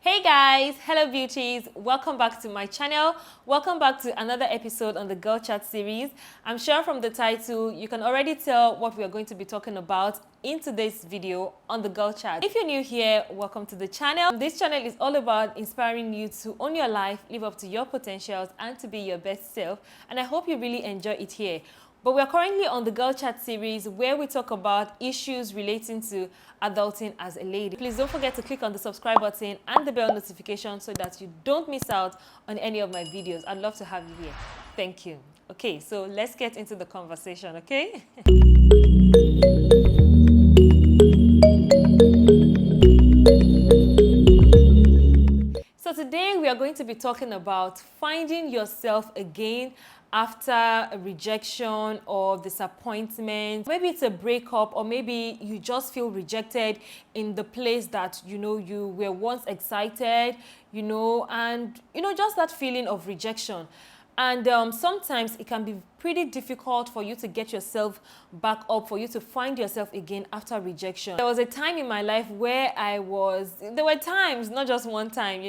Hey guys, hello beauties, welcome back to my channel. Welcome back to another episode on the Girl Chat series. I'm sure from the title you can already tell what we are going to be talking about in today's video on the Girl Chat. If you're new here, welcome to the channel. This channel is all about inspiring you to own your life, live up to your potentials and to be your best self, and I hope you really enjoy it here. But we're currently on the Girl Chat series where we talk about issues relating to adulting as a lady. Please don't forget to click on the subscribe button and the bell notification so that you don't miss out on any of my videos. I'd love to have you here. Thank you. Okay, so let's get into the conversation, okay? So today we are going to be talking about finding yourself again after a rejection or disappointment. Maybe it's a breakup, or maybe you just feel rejected in the place that you were once excited, and just that feeling of rejection. And sometimes it can be pretty difficult for you to get yourself back up, for you to find yourself again after rejection. There was a time in my life where there were times, not just one time,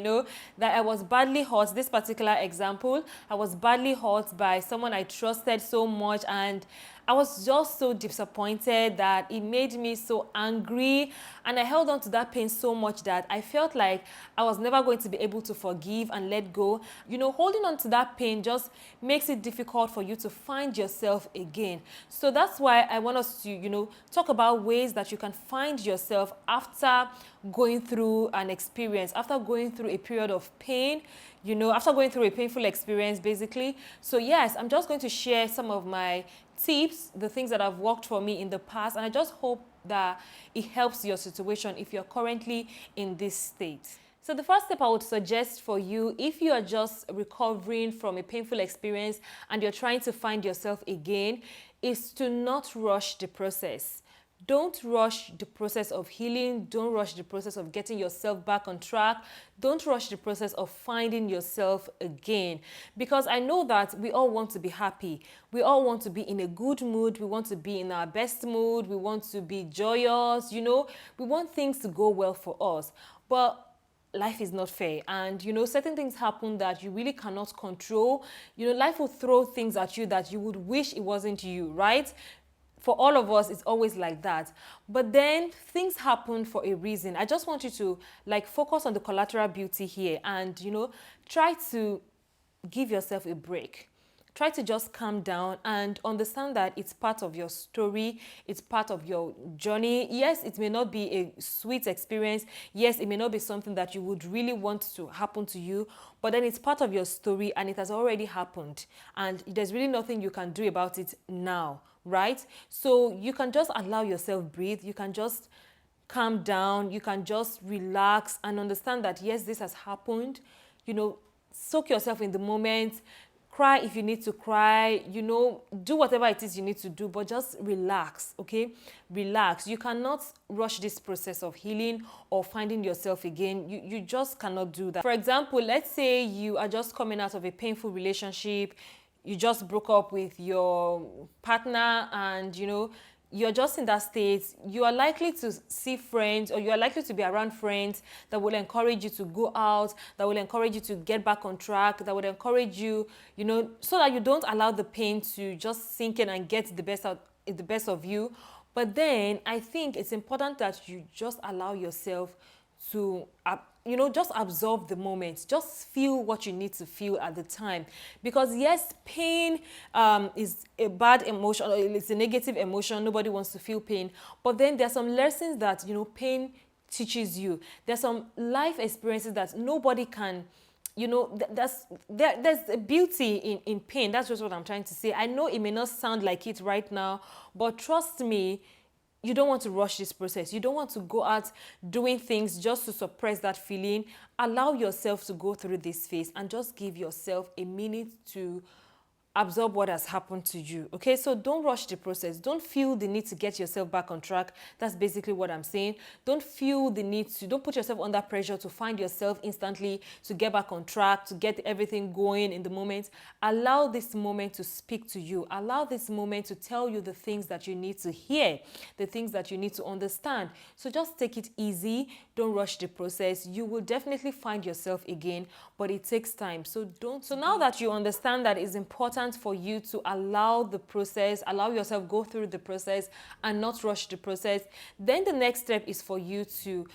that I was badly hurt. This particular example, I was badly hurt by someone I trusted so much, and I was just so disappointed that it made me so angry, and I held on to that pain so much that I felt like I was never going to be able to forgive and let go. Holding on to that pain just makes it difficult for you to find yourself again. So that's why I want us to, talk about ways that you can find yourself after going through an experience, after going through a period of pain, after going through a painful experience, basically. So yes, I'm just going to share some of my tips, the things that have worked for me in the past, and I just hope that it helps your situation if you're currently in this state. So the first step I would suggest for you, if you are just recovering from a painful experience and you're trying to find yourself again, is to not rush the process. Don't rush the process of healing. Don't rush the process of getting yourself back on track. Don't rush the process of finding yourself again. Because I know that we all want to be happy. We all want to be in a good mood. We want to be in our best mood. We want to be joyous. We want things to go well for us. But life is not fair, and certain things happen that you really cannot control. Life will throw things at you that you would wish it wasn't you, right? For all of us, it's always like that. But then things happen for a reason. I just want you to focus on the collateral beauty here and try to give yourself a break. Try to just calm down and understand that it's part of your story. It's part of your journey. Yes, it may not be a sweet experience. Yes, it may not be something that you would really want to happen to you, but then it's part of your story and it has already happened. And there's really nothing you can do about it now, right? So you can just allow yourself breathe. You can just calm down. You can just relax and understand that, yes, this has happened. Soak yourself in the moment. Cry if you need to cry, do whatever it is you need to do, but just relax, okay? Relax. You cannot rush this process of healing or finding yourself again. You just cannot do that. For example, let's say you are just coming out of a painful relationship. You just broke up with your partner and, you're just in that state. You are likely to see friends, or you are likely to be around friends that will encourage you to go out, that will encourage you to get back on track, that would encourage you, so that you don't allow the pain to just sink in and get the best of you. But then I think it's important that you just allow yourself to just absorb the moment. Just feel what you need to feel at the time. Because yes, pain is a bad emotion, or it's a negative emotion. Nobody wants to feel pain. But then there are some lessons that, pain teaches you. There's some life experiences that nobody can, there's a beauty in pain. That's just what I'm trying to say. I know it may not sound like it right now, but trust me, you don't want to rush this process. You don't want to go out doing things just to suppress that feeling. Allow yourself to go through this phase and just give yourself a minute to absorb what has happened to you. Okay, so don't rush the process. Don't feel the need to get yourself back on track. That's basically what I'm saying. Don't put yourself under pressure to find yourself instantly, to get back on track, to get everything going in the moment. Allow this moment to speak to you. Allow this moment to tell you the things that you need to hear, the things that you need to understand. So just take it easy. Don't rush the process. You will definitely find yourself again, but it takes time. So now that you understand that it's important for you to allow the process, allow yourself go through the process and not rush the process, then the next step is for you to,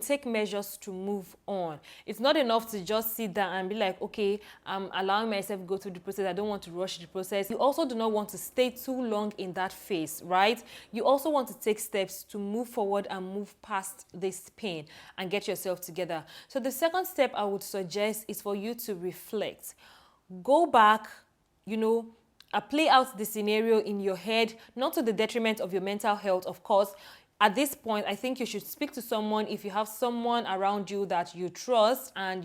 take measures to move on. It's not enough to just sit down and be like, okay, I'm allowing myself to go through the process. I don't want to rush the process. You also do not want to stay too long in that phase, right? You also want to take steps to move forward and move past this pain and get yourself together. So the second step I would suggest is for you to reflect. Go back, play out the scenario in your head, not to the detriment of your mental health, of course. At this point, I think you should speak to someone if you have someone around you that you trust and,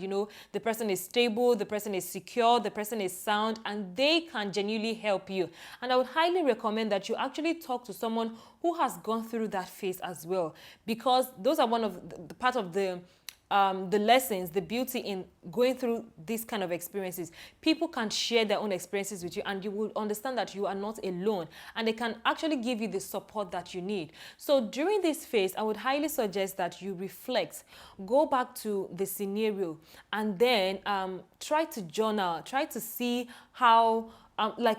the person is stable, the person is secure, the person is sound, and they can genuinely help you. And I would highly recommend that you actually talk to someone who has gone through that phase as well, because those are one of the part of the lessons, the beauty in going through these kind of experiences. People can share their own experiences with you and you will understand that you are not alone, and they can actually give you the support that you need. So during this phase, I would highly suggest that you reflect, go back to the scenario, and then try to journal, try to see how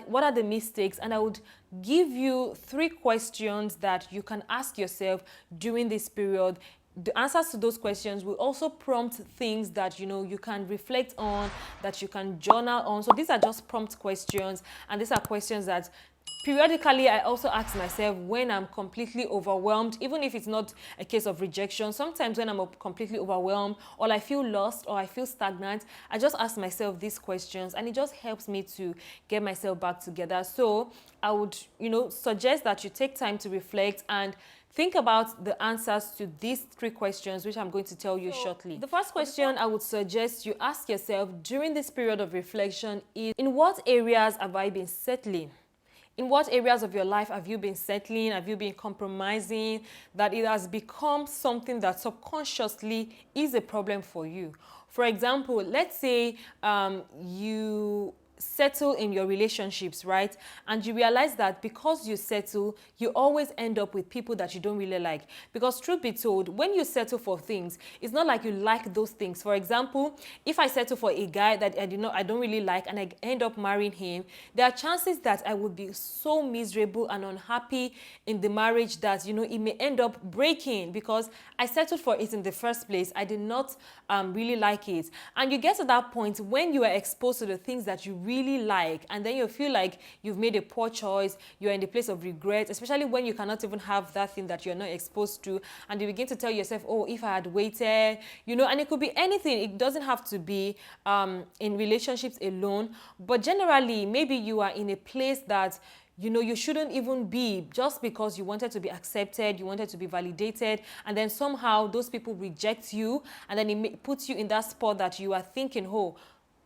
what are the mistakes, and I would give you 3 questions that you can ask yourself during this period. The answers to those questions will also prompt things that you can reflect on, that you can journal on. So these are just prompt questions, and these are questions that periodically I also ask myself when I'm completely overwhelmed, even if it's not a case of rejection. Sometimes when I'm completely overwhelmed, or I feel lost, or I feel stagnant, I just ask myself these questions, and it just helps me to get myself back together. So I would suggest that you take time to reflect and think about the answers to these 3 questions, which I'm going to tell you shortly. The first question I would suggest you ask yourself during this period of reflection is, in what areas have I been settling? In what areas of your life have you been settling? Have you been compromising? That it has become something that subconsciously is a problem for you. For example, let's say you settle in your relationships, right? And you realize that because you settle, you always end up with people that you don't really like. Because truth be told, when you settle for things, it's not like you like those things. For example, if I settle for a guy that I don't really like, and I end up marrying him, there are chances that I would be so miserable and unhappy in the marriage that it may end up breaking, because I settled for it in the first place. I did not really like it. And you get to that point when you are exposed to the things that you really like, and then you feel like you've made a poor choice, you're in the place of regret, especially when you cannot even have that thing that you're not exposed to, and you begin to tell yourself, oh, if I had waited, and it could be anything. It doesn't have to be in relationships alone, but generally, maybe you are in a place that you shouldn't even be, just because you wanted to be accepted, you wanted to be validated, and then somehow those people reject you, and then it puts you in that spot that you are thinking, oh,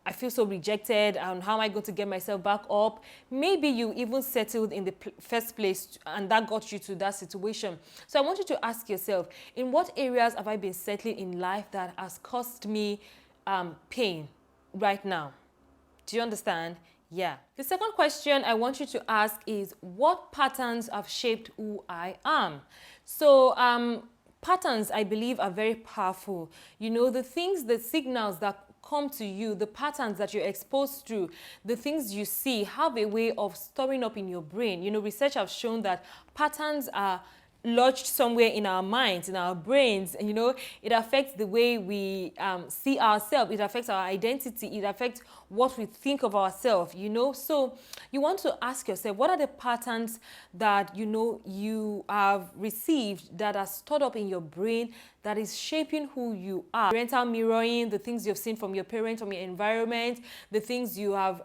I feel so rejected, and how am I going to get myself back up? Maybe you even settled in the first place, and that got you to that situation. So I want you to ask yourself, in what areas have I been settling in life that has caused me pain right now? Do you understand? Yeah. The second question I want you to ask is, what patterns have shaped who I am? So patterns, I believe, are very powerful. The signals that come to you, the patterns that you're exposed to, the things you see have a way of storing up in your brain. Research has shown that patterns are lodged somewhere in our minds, in our brains, and it affects the way we see ourselves, it affects our identity, it affects what we think of ourselves, So you want to ask yourself, what are the patterns that you have received that are stored up in your brain that is shaping who you are? Parental mirroring, the things you've seen from your parents, from your environment, the things you have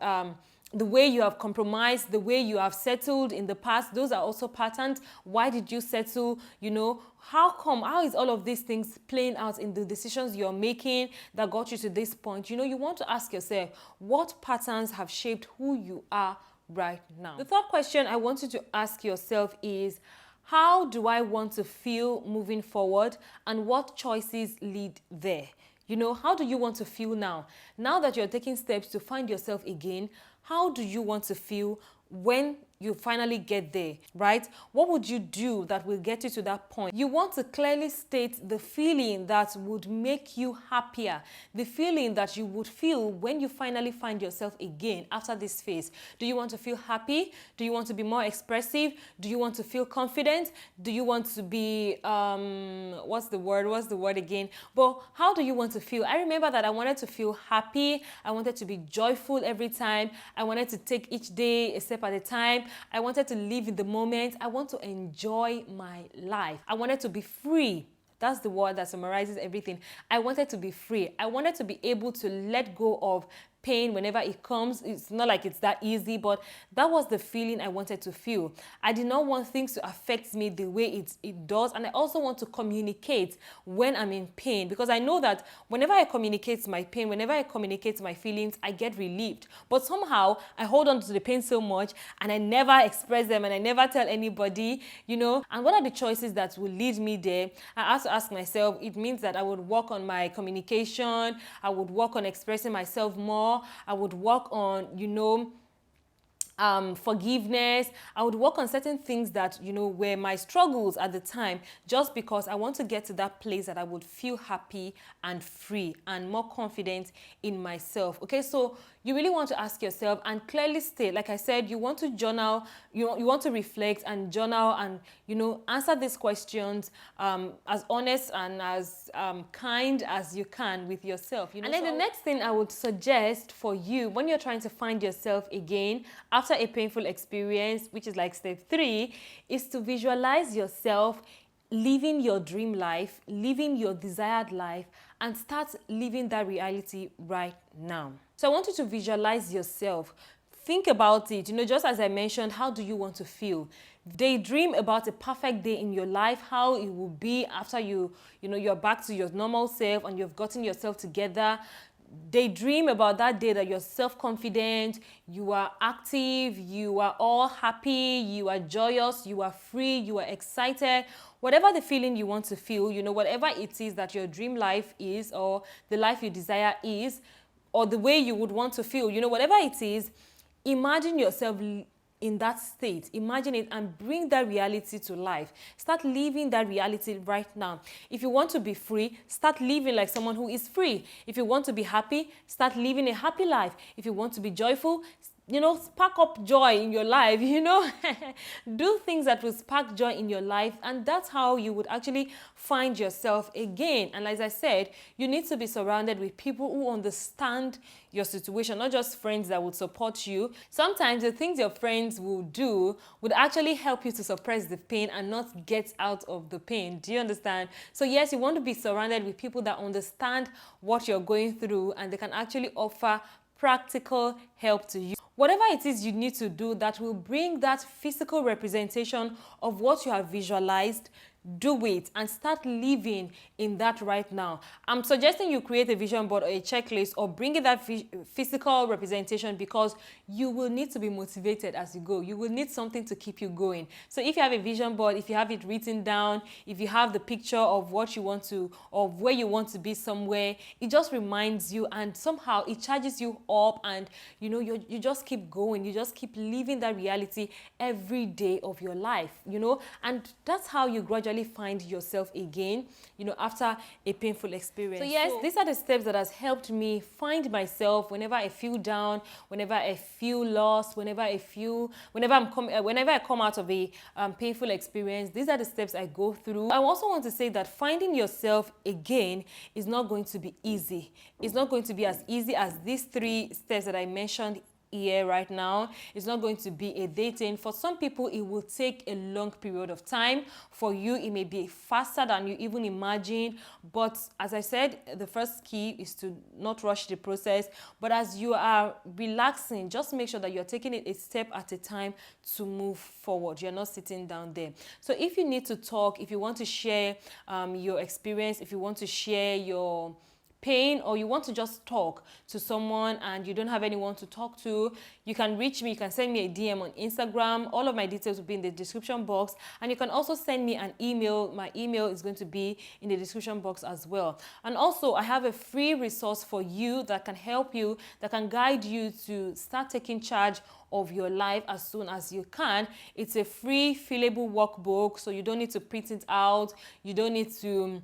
the way you have compromised, the way you have settled in the past, those are also patterns. Why did you settle? How come? How is all of these things playing out in the decisions you're making that got you to this point? You want to ask yourself, what patterns have shaped who you are right now. The third question I want you to ask yourself is, how do I want to feel moving forward, and what choices lead there? You know, how do you want to feel now? Now that you're taking steps to find yourself again, how do you want to feel when you finally get there, right? What would you do that will get you to that point? You want to clearly state the feeling that would make you happier, the feeling that you would feel when you finally find yourself again after this phase. Do you want to feel happy? Do you want to be more expressive? Do you want to feel confident? Do you want to be, what's the word again? But how do you want to feel? I remember that I wanted to feel happy. I wanted to be joyful every time. I wanted to take each day a step at a time. I wanted to live in the moment. I want to enjoy my life. I wanted to be free. That's the word that summarizes everything. I wanted to be free. I wanted to be able to let go of pain whenever it comes. It's not like it's that easy, but that was the feeling I wanted to feel. I did not want things to affect me the way it does, and I also want to communicate when I'm in pain, because I know that whenever I communicate my pain, whenever I communicate my feelings, I get relieved. But somehow I hold on to the pain so much and I never express them and I never tell anybody, you know. And what are the choices that will lead me there? I have to ask myself. It means that I would work on my communication, I would work on expressing myself more, I would work on, you know, forgiveness. I would work on certain things that, you know, were my struggles at the time, just because I want to get to that place that I would feel happy and free and more confident in myself. Okay, so you really want to ask yourself and clearly state, like I said, you want to journal, you want to reflect and journal and, you know, answer these questions as honest and as kind as you can with yourself. You know? And then the next thing I would suggest for you when you're trying to find yourself again after a painful experience, which is like step 3, is to visualize yourself living your dream life, living your desired life, and start living that reality right now. So I want you to visualize yourself. Think about it, you know, just as I mentioned, how do you want to feel? Daydream about a perfect day in your life, how it will be after you know, you're back to your normal self and you've gotten yourself together. Daydream about that day that you're self-confident, you are active, you are all happy, you are joyous, you are free, you are excited. Whatever the feeling you want to feel, you know, whatever it is that your dream life is, or the life you desire is, or the way you would want to feel, you know, whatever it is, imagine yourself in that state. Imagine it and bring that reality to life. Start living that reality right now. If you want to be free, start living like someone who is free. If you want to be happy, start living a happy life. If you want to be joyful, you know, spark up joy in your life, you know. Do things that will spark joy in your life, and that's how you would actually find yourself again. And as I said, you need to be surrounded with people who understand your situation, not just friends that would support you. Sometimes the things your friends will do would actually help you to suppress the pain and not get out of the pain. Do you understand? So yes, you want to be surrounded with people that understand what you're going through, and they can actually offer practical help to you. Whatever it is you need to do that will bring that physical representation of what you have visualized, do it and start living in that right now. I'm suggesting you create a vision board or a checklist, or bring in that physical representation, because you will need to be motivated as you go. You will need something to keep you going. So if you have a vision board, if you have it written down, if you have the picture of what you want to, of where you want to be somewhere, it just reminds you and somehow it charges you up, and you know, you just keep going. You just keep living that reality every day of your life, you know, and that's how you gradually find yourself again, you know, after a painful experience. So yes, these are the steps that has helped me find myself whenever I feel down, whenever I feel lost, whenever I come out of a painful experience. These are the steps I go through. I also want to say that finding yourself again is not going to be easy. It's not going to be as easy as these 3 steps that I mentioned here right now. It's not going to be a day thing. For some people, it will take a long period of time. For you, it may be faster than you even imagine. But as I said, the first key is to not rush the process. But as you are relaxing, just make sure that you're taking it a step at a time to move forward. You're not sitting down there. So if you need to talk, if you want to share your experience, if you want to share your pain, or you want to just talk to someone and you don't have anyone to talk to, you can reach me. You can send me a DM on Instagram. All of my details will be in the description box, and you can also send me an email. My email is going to be in the description box as well. And also, I have a free resource for you that can help you, that can guide you to start taking charge of your life as soon as you can. It's a free fillable workbook, so you don't need to print it out. You don't need to,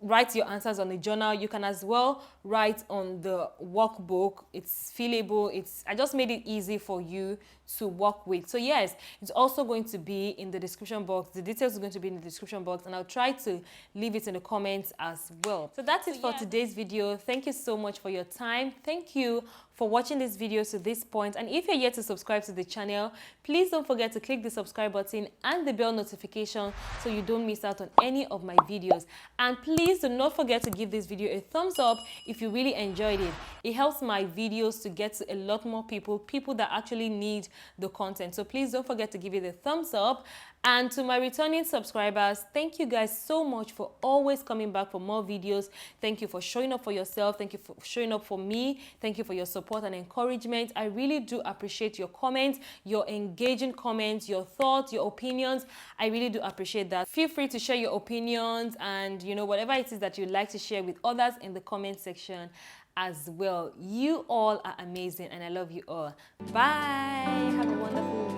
write your answers on a journal. You can as well write on the workbook. It's fillable. I just made it easy for you to work with. So yes, it's also going to be in the description box. The details are going to be in the description box, and I'll try to leave it in the comments as well. So that's it for today's video. Thank you so much for your time. Thank you for watching this video to this point. And if you're yet to subscribe to the channel, please don't forget to click the subscribe button and the bell notification so you don't miss out on any of my videos. And please do not forget to give this video a thumbs up if you really enjoyed it. It helps my videos to get to a lot more people that actually need the content. So please don't forget to give it a thumbs up. And to my returning subscribers, thank you guys so much for always coming back for more videos. Thank you for showing up for yourself. Thank you for showing up for me. Thank you for your support and encouragement. I really do appreciate your comments, your engaging comments, your thoughts, your opinions. I really do appreciate that. Feel free to share your opinions and whatever it is that you'd like to share with others in the comment section as well. You all are amazing and I love you all. Bye. Have a wonderful week.